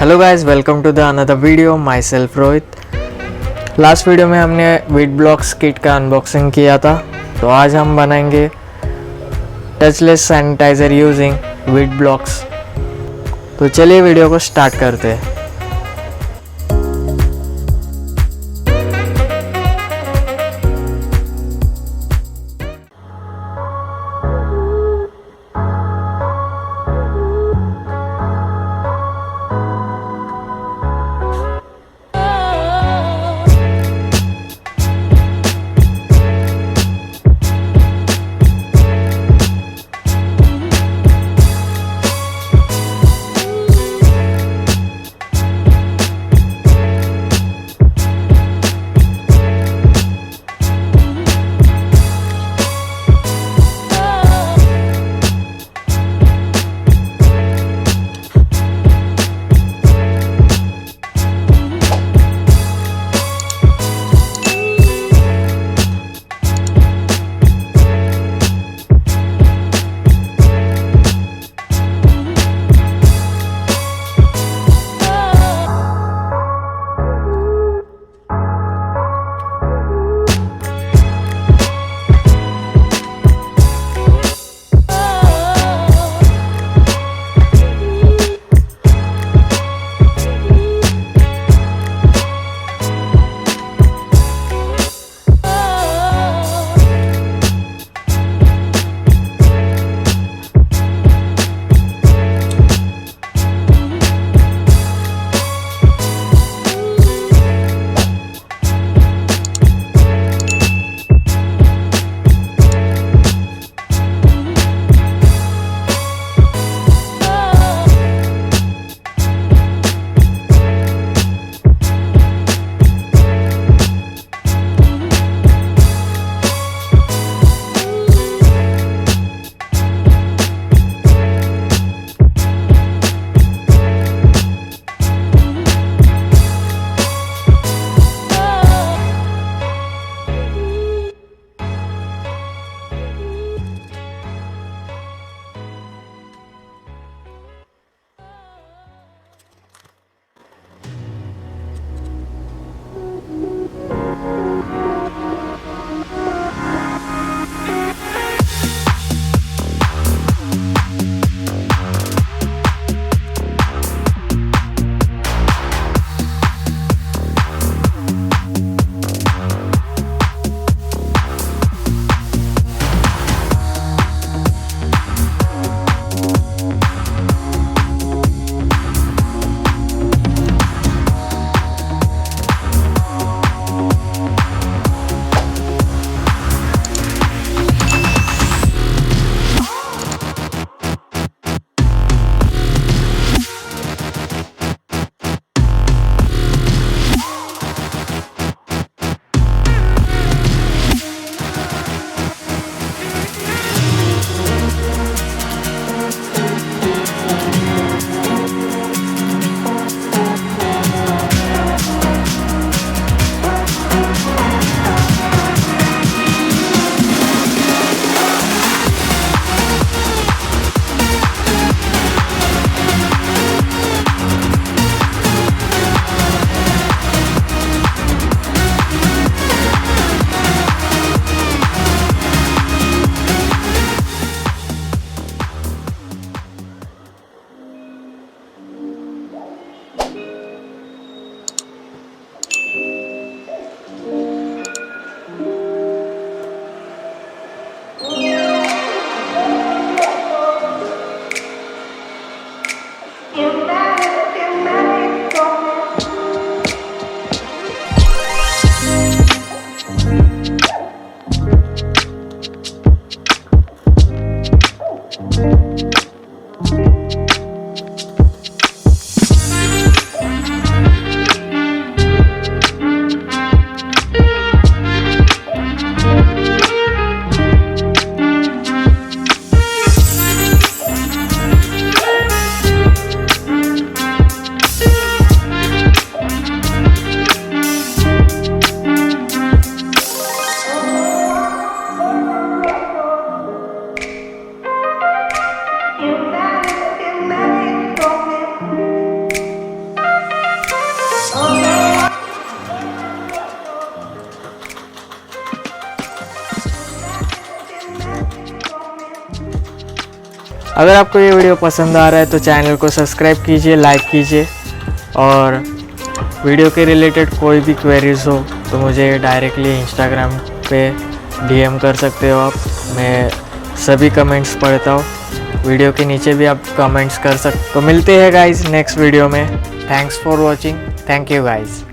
Hello guys, welcome to the another video. Myself Rohit. Last video में हमने WitBlox kit का unboxing किया था, तो आज हम बनाएंगे टचलेस सैनिटाइज़र यूजिंग WitBlox। तो चलिए वीडियो को स्टार्ट करते हैं। अगर आपको ये वीडियो पसंद आ रहा है तो चैनल को सब्सक्राइब कीजिए, लाइक कीजिए, और वीडियो के रिलेटेड कोई भी क्वेरीज हो तो मुझे डायरेक्टली इंस्टाग्राम पे डीएम कर सकते हो आप। मैं सभी कमेंट्स पढ़ता हूँ, वीडियो के नीचे भी आप कमेंट्स कर सकते। तो मिलते हैं गाइस नेक्स्ट वीडियो में। Thanks for watching, thank you guys.